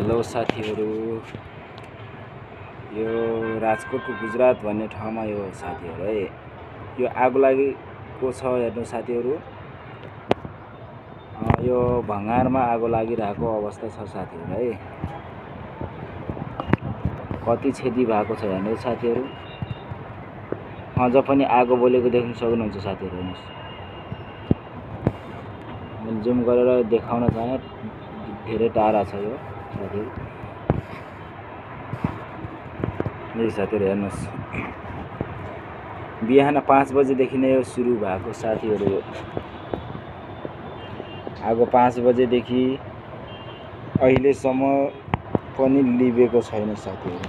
Hello साथीहरू, यो राजकोटको गुजरात भन्ने ठाउँमा यो साथीहरू है, यो आगो लागेको छ हेर्नु साथीहरू। यो भँगारमा आगो लागिरहेको अवस्था छ साथीहरू है। कति क्षति भएको छ हेर्नु साथीहरू। अझ पनि आगो बलेको देख्न सक्नुहुन्छ साथीहरू। हेर्नुहोस्, मैले जुम गरेर देखाउन चाहे, धेरै टाढा छ यो साथीहरू। यही साथीहरू हेर्नुहोस्, बिहान 5 बजेदेखि नै यो सुरु भएको साथीहरू। आगो 5 बजेदेखि अहिलेसम्म पनि लिभेको छैन साथीहरू।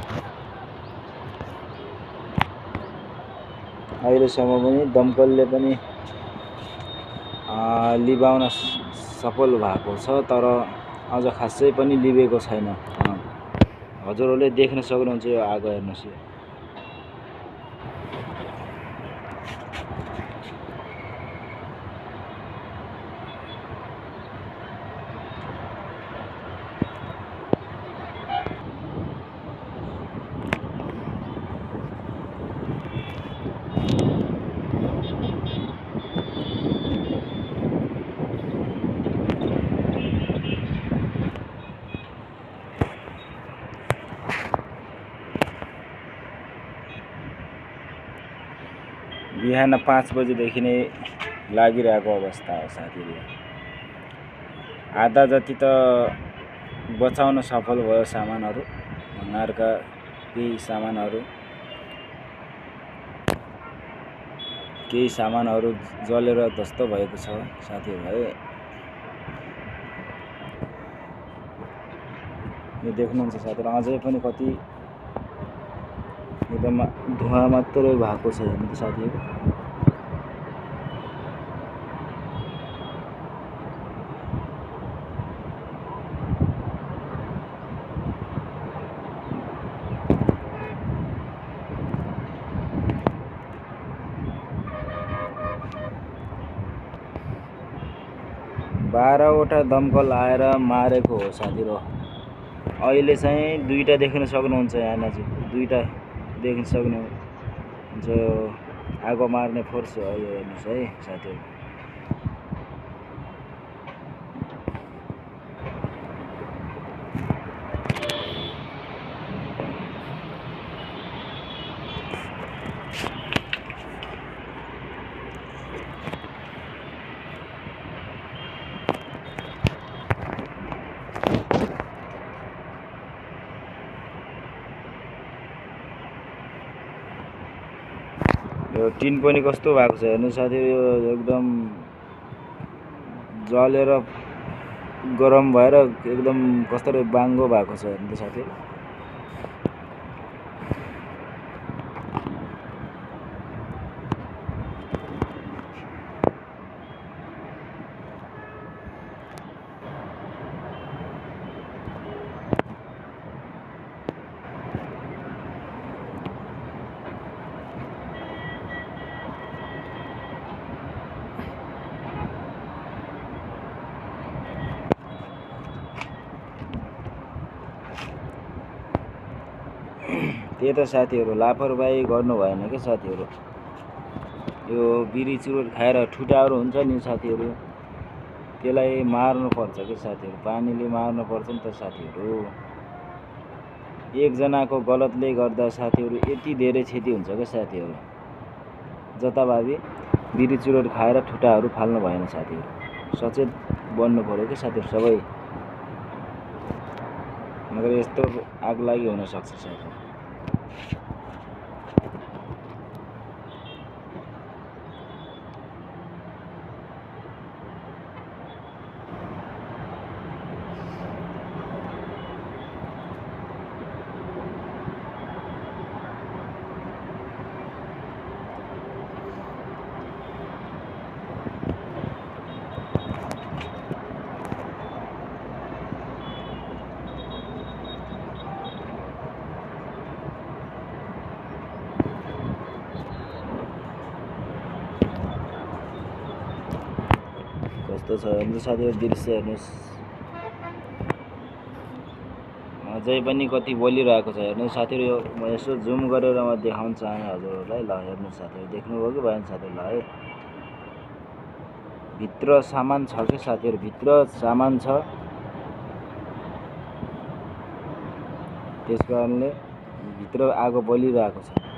अहिलेसम्म पनि दमकलले पनि लिभाउन सफल भएको छ, तर अझ खासै पनि लिभेको छैन। हजुरहरूले देख्न सक्नुहुन्छ यो आगो। हेर्नुहोस्, बिहान 5 बजेदेखि नै लागिरहेको अवस्था हो साथीहरू। आधा जति त बचाउन सफल भयो सामानहरू, भँगारका केही सामानहरू जलेर ध्वस्त भएको छ साथीहरू है। यो देख्नुहुन्छ साथीहरू, अझै पनि कति एकदम धुवा मात्रै भएको छ हेर्नु साथीहरू। बाह्रवटा दमकल आएर मारेको हो साथीहरू। अहिले चाहिँ 2टा देख्न सक्नुहुन्छ, यहाँ नजिक 2टा देख्न सक्नुहुन्छ। आगो मार्ने फोर्स हो यो, हेर्नुहोस् है साथीहरू। यो टिन पनि कस्तो भएको छ हेर्नु साथीहरू। यो एकदम जलेर गरम भएर एकदम कस्तो बाङ्गो भएको छ हेर्नु साथीहरू। त्यही त साथीहरू, लापरवाही गर्नु भएन के साथीहरू। यो बिरी चुरोट खाएर ठुटाहरू हुन्छ नि साथीहरू, त्यसलाई मार्नुपर्छ के साथीहरू। पानीले मार्नुपर्छ नि त साथीहरू। एकजनाको गलतले गर्दा साथीहरू यति धेरै क्षति हुन्छ क्या साथीहरू। जताभावी बिरी चुरोट खाएर ठुटाहरू फाल्नु भएन साथीहरू। सचेत बन्नु पर्यो कि साथीहरू सबै, मगर यस्तो आगलागी हुन सक्छ साथीहरू। कस्तो छ हेर्नु साथीहरू, दृश्य हेर्नुहोस्। अझै पनि कति बलिरहेको छ हेर्नुहोस् साथीहरू। यो म यसो जुम गरेर म देखाउन चाहेँ हजुरहरूलाई। ल हेर्नुहोस् साथीहरू, देख्नुभयो कि भएन साथीहरू? ल है, भित्र सामान छ कि साथीहरू, भित्र सामान छ। त्यस कारणले भित्र आगो बलिरहेको छ।